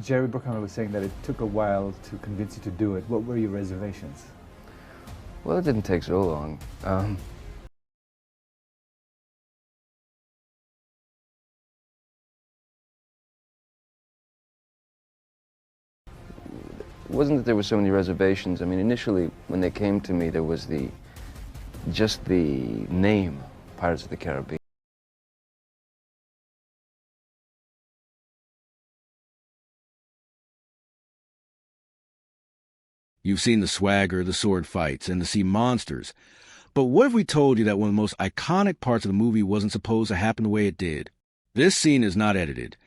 Jerry Bruckheimer was saying that it took a while to convince you to do it. What were your reservations? Well, it didn't take so long. It wasn't that there were so many reservations. I mean, initially, when they came to me, there was just the name, Pirates of the Caribbean. You've seen the swagger, the sword fights, and the sea monsters. But what if we told you that one of the most iconic parts of the movie wasn't supposed to happen the way it did? This scene is not edited.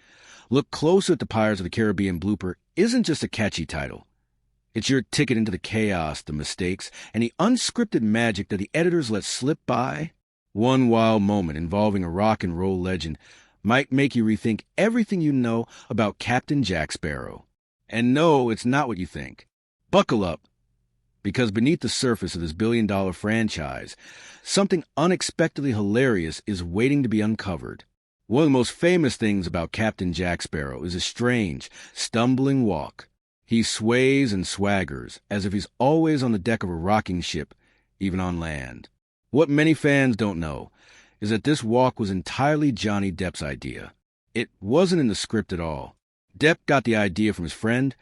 Look Closer at the Pirates of the Caribbean blooper isn't just a catchy title. It's your ticket into the chaos, the mistakes, and the unscripted magic that the editors let slip by. One wild moment involving a rock and roll legend might make you rethink everything you know about Captain Jack Sparrow. And no, it's not what you think. Buckle up, because beneath the surface of this billion-dollar franchise, something unexpectedly hilarious is waiting to be uncovered. One of the most famous things about Captain Jack Sparrow is his strange, stumbling walk. He sways and swaggers as if he's always on the deck of a rocking ship, even on land. What many fans don't know is that this walk was entirely Johnny Depp's idea. It wasn't in the script at all. Depp got the idea from his friend,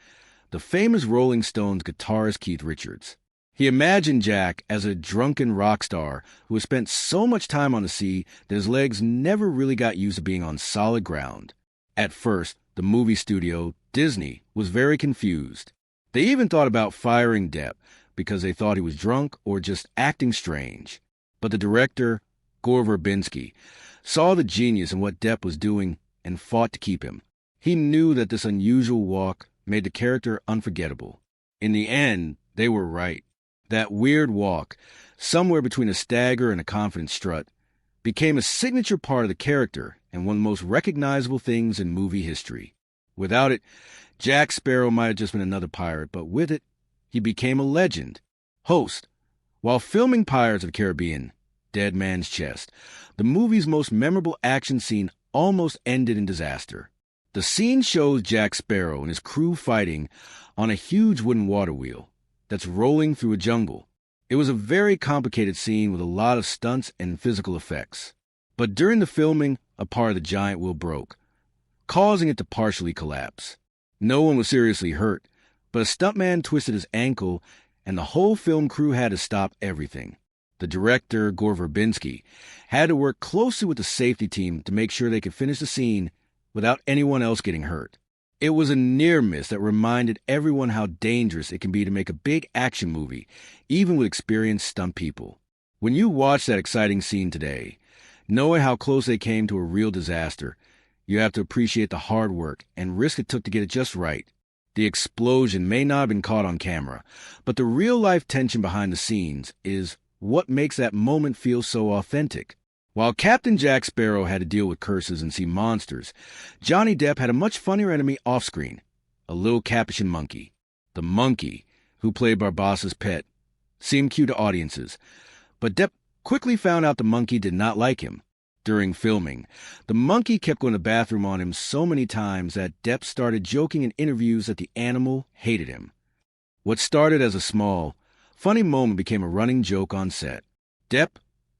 the famous Rolling Stones guitarist Keith Richards. He imagined Jack as a drunken rock star who had spent so much time on the sea that his legs never really got used to being on solid ground. At first, the movie studio, Disney, was very confused. They even thought about firing Depp because they thought he was drunk or just acting strange. But the director, Gore Verbinski, saw the genius in what Depp was doing and fought to keep him. He knew that this unusual walk made the character unforgettable. In the end, they were right. That weird walk, somewhere between a stagger and a confident strut, became a signature part of the character and one of the most recognizable things in movie history. Without it, Jack Sparrow might have just been another pirate, but with it, he became a legend. Host, while filming Pirates of the Caribbean, Dead Man's Chest, the movie's most memorable action scene almost ended in disaster. The scene shows Jack Sparrow and his crew fighting on a huge wooden water wheel that's rolling through a jungle. It was a very complicated scene with a lot of stunts and physical effects. But during the filming, a part of the giant wheel broke, causing it to partially collapse. No one was seriously hurt, but a stuntman twisted his ankle and the whole film crew had to stop everything. The director, Gore Verbinski, had to work closely with the safety team to make sure they could finish the scene without anyone else getting hurt. It was a near miss that reminded everyone how dangerous it can be to make a big action movie, even with experienced stunt people. When you watch that exciting scene today, knowing how close they came to a real disaster, you have to appreciate the hard work and risk it took to get it just right. The explosion may not have been caught on camera, but the real-life tension behind the scenes is what makes that moment feel so authentic. While Captain Jack Sparrow had to deal with curses and sea monsters, Johnny Depp had a much funnier enemy off-screen, a little Capuchin monkey. The monkey, who played Barbassa's pet, seemed cute to audiences, but Depp quickly found out the monkey did not like him. During filming, the monkey kept going to the bathroom on him so many times that Depp started joking in interviews that the animal hated him. What started as a small, funny moment became a running joke on set. Depp,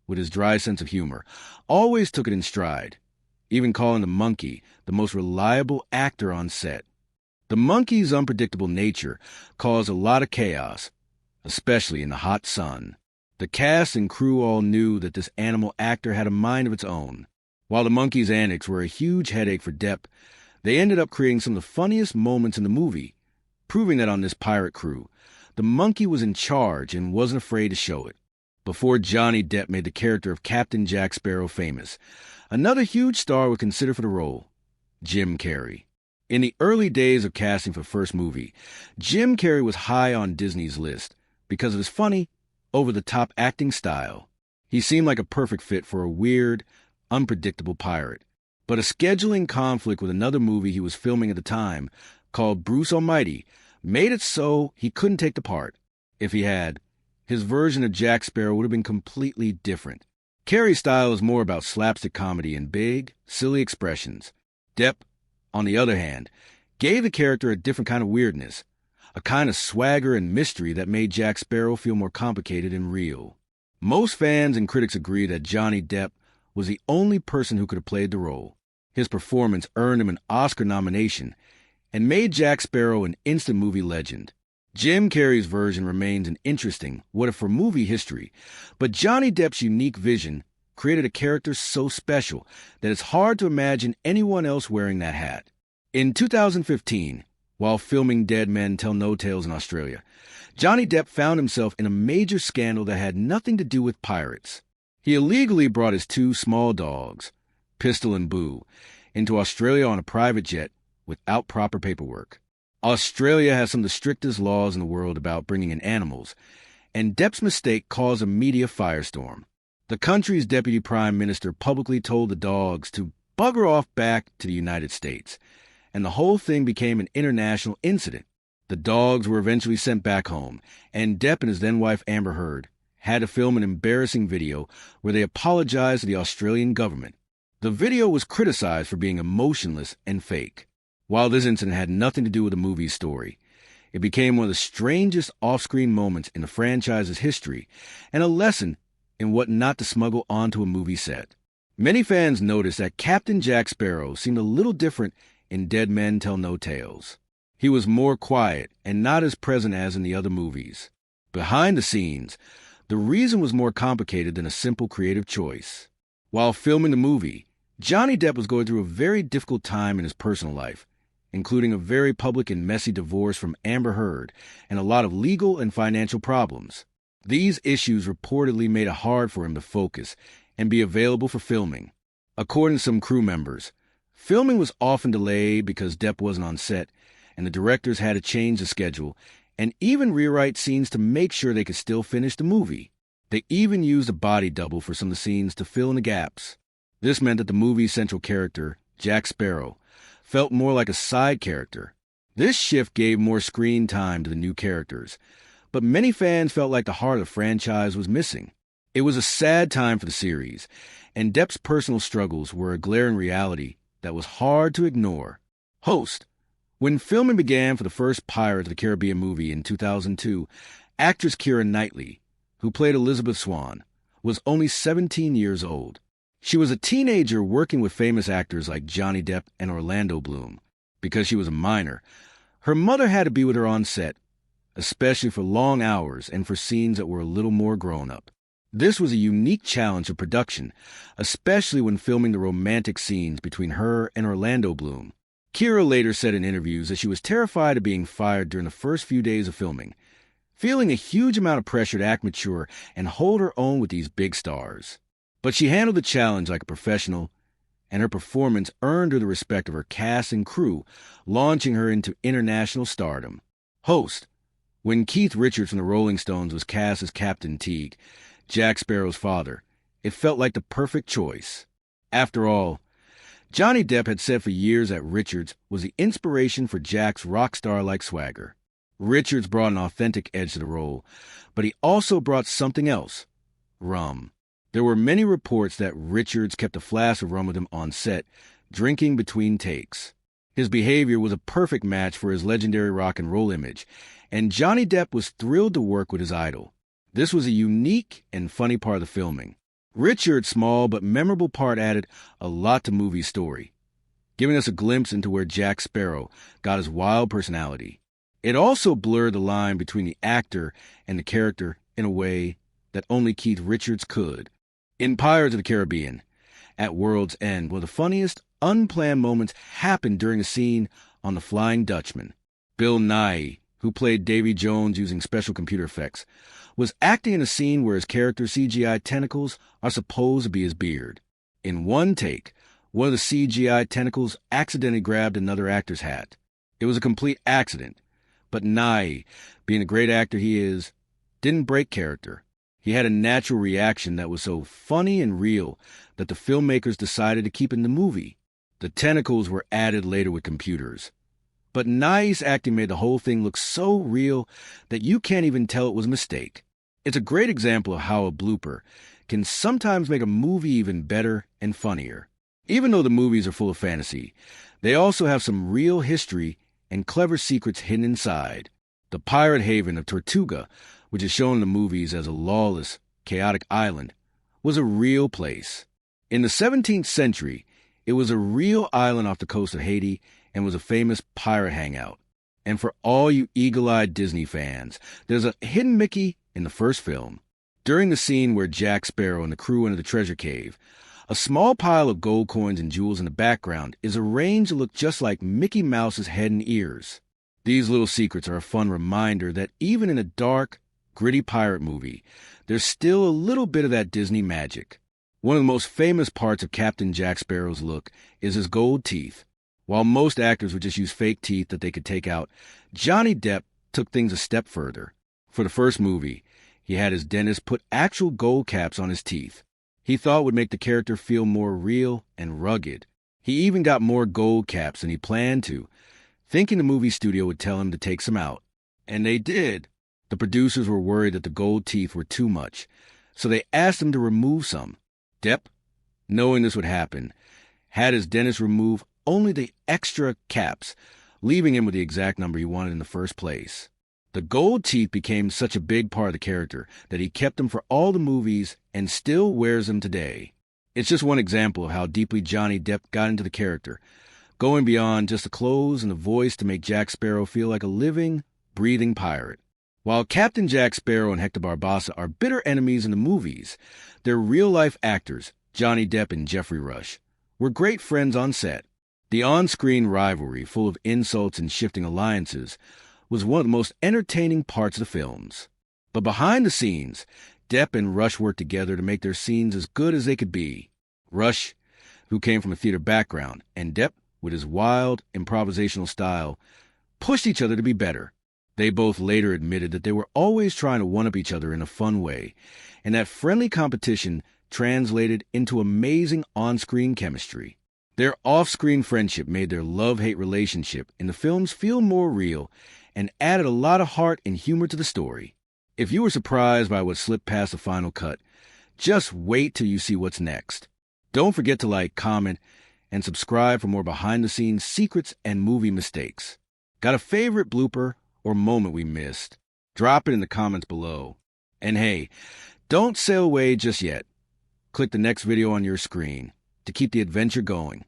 with his dry sense of humor, always took it in stride, even calling the monkey the most reliable actor on set. The monkey's unpredictable nature caused a lot of chaos, especially in the hot sun. The cast and crew all knew that this animal actor had a mind of its own. While the monkey's antics were a huge headache for Depp, they ended up creating some of the funniest moments in the movie, proving that on this pirate crew, the monkey was in charge and wasn't afraid to show it. Before Johnny Depp made the character of Captain Jack Sparrow famous, another huge star was considered for the role, Jim Carrey. In the early days of casting for the first movie, Jim Carrey was high on Disney's list because of his funny, over-the-top acting style. He seemed like a perfect fit for a weird, unpredictable pirate. But a scheduling conflict with another movie he was filming at the time, called Bruce Almighty, made it so he couldn't take the part. If he had, his version of Jack Sparrow would have been completely different. Carrey's style is more about slapstick comedy and big, silly expressions. Depp, on the other hand, gave the character a different kind of weirdness, a kind of swagger and mystery that made Jack Sparrow feel more complicated and real. Most fans and critics agree that Johnny Depp was the only person who could have played the role. His performance earned him an Oscar nomination and made Jack Sparrow an instant movie legend. Jim Carrey's version remains an interesting what if for movie history, but Johnny Depp's unique vision created a character so special that it's hard to imagine anyone else wearing that hat. In 2015, while filming Dead Men Tell No Tales in Australia, Johnny Depp found himself in a major scandal that had nothing to do with pirates. He illegally brought his two small dogs, Pistol and Boo, into Australia on a private jet without proper paperwork. Australia has some of the strictest laws in the world about bringing in animals, and Depp's mistake caused a media firestorm. The country's deputy prime minister publicly told the dogs to bugger off back to the United States, and the whole thing became an international incident. The dogs were eventually sent back home, and Depp and his then-wife Amber Heard had to film an embarrassing video where they apologized to the Australian government. The video was criticized for being emotionless and fake. While this incident had nothing to do with the movie's story, it became one of the strangest off-screen moments in the franchise's history and a lesson in what not to smuggle onto a movie set. Many fans noticed that Captain Jack Sparrow seemed a little different in Dead Men Tell No Tales. He was more quiet and not as present as in the other movies. Behind the scenes, the reason was more complicated than a simple creative choice. While filming the movie, Johnny Depp was going through a very difficult time in his personal life, including a very public and messy divorce from Amber Heard and a lot of legal and financial problems. These issues reportedly made it hard for him to focus and be available for filming. According to some crew members, filming was often delayed because Depp wasn't on set, and the directors had to change the schedule and even rewrite scenes to make sure they could still finish the movie. They even used a body double for some of the scenes to fill in the gaps. This meant that the movie's central character, Jack Sparrow, felt more like a side character. This shift gave more screen time to the new characters, but many fans felt like the heart of the franchise was missing. It was a sad time for the series, and Depp's personal struggles were a glaring reality that was hard to ignore. Host. When filming began for the first Pirates of the Caribbean movie in 2002, actress Keira Knightley, who played Elizabeth Swann, was only 17 years old. She was a teenager working with famous actors like Johnny Depp and Orlando Bloom. Because she was a minor, her mother had to be with her on set, especially for long hours and for scenes that were a little more grown-up. This was a unique challenge of production, especially when filming the romantic scenes between her and Orlando Bloom. Keira later said in interviews that she was terrified of being fired during the first few days of filming, feeling a huge amount of pressure to act mature and hold her own with these big stars. But she handled the challenge like a professional, and her performance earned her the respect of her cast and crew, launching her into international stardom. Host. When Keith Richards from the Rolling Stones was cast as Captain Teague, Jack Sparrow's father, it felt like the perfect choice. After all, Johnny Depp had said for years that Richards was the inspiration for Jack's rock star-like swagger. Richards brought an authentic edge to the role, but he also brought something else: rum. There were many reports that Richards kept a flask of rum with him on set, drinking between takes. His behavior was a perfect match for his legendary rock and roll image, and Johnny Depp was thrilled to work with his idol. This was a unique and funny part of the filming. Richard's small but memorable part added a lot to the movie's story, giving us a glimpse into where Jack Sparrow got his wild personality. It also blurred the line between the actor and the character in a way that only Keith Richards could. In Pirates of the Caribbean, at World's End, one of the funniest, unplanned moments happened during a scene on the Flying Dutchman. Bill Nighy, who played Davy Jones using special computer effects, was acting in a scene where his character's CGI tentacles are supposed to be his beard. In one take, one of the CGI tentacles accidentally grabbed another actor's hat. It was a complete accident, but Nighy, being the great actor he is, didn't break character. He had a natural reaction that was so funny and real that the filmmakers decided to keep in the movie. The tentacles were added later with computers. But Nighy's acting made the whole thing look so real that you can't even tell it was a mistake. It's a great example of how a blooper can sometimes make a movie even better and funnier. Even though the movies are full of fantasy, they also have some real history and clever secrets hidden inside. The pirate haven of Tortuga, which is shown in the movies as a lawless, chaotic island, was a real place. In the 17th century, it was a real island off the coast of Haiti and was a famous pirate hangout. And for all you eagle-eyed Disney fans, there's a hidden Mickey in the first film. During the scene where Jack Sparrow and the crew enter the treasure cave, a small pile of gold coins and jewels in the background is arranged to look just like Mickey Mouse's head and ears. These little secrets are a fun reminder that even in a dark, gritty pirate movie, there's still a little bit of that Disney magic. One of the most famous parts of Captain Jack Sparrow's look is his gold teeth. While most actors would just use fake teeth that they could take out, Johnny Depp took things a step further. For the first movie, he had his dentist put actual gold caps on his teeth. He thought it would make the character feel more real and rugged. He even got more gold caps than he planned to, thinking the movie studio would tell him to take some out. And they did. The producers were worried that the gold teeth were too much, so they asked him to remove some. Depp, knowing this would happen, had his dentist remove only the extra caps, leaving him with the exact number he wanted in the first place. The gold teeth became such a big part of the character that he kept them for all the movies and still wears them today. It's just one example of how deeply Johnny Depp got into the character, going beyond just the clothes and the voice to make Jack Sparrow feel like a living, breathing pirate. While Captain Jack Sparrow and Hector Barbassa are bitter enemies in the movies, their real-life actors, Johnny Depp and Geoffrey Rush, were great friends on set. The on-screen rivalry, full of insults and shifting alliances, was one of the most entertaining parts of the films. But behind the scenes, Depp and Rush worked together to make their scenes as good as they could be. Rush, who came from a theater background, and Depp, with his wild, improvisational style, pushed each other to be better. They both later admitted that they were always trying to one-up each other in a fun way, and that friendly competition translated into amazing on-screen chemistry. Their off-screen friendship made their love-hate relationship in the films feel more real and added a lot of heart and humor to the story. If you were surprised by what slipped past the final cut, just wait till you see what's next. Don't forget to like, comment, and subscribe for more behind-the-scenes secrets and movie mistakes. Got a favorite blooper or moment we missed? Drop it in the comments below. And hey, don't sail away just yet. Click the next video on your screen to keep the adventure going.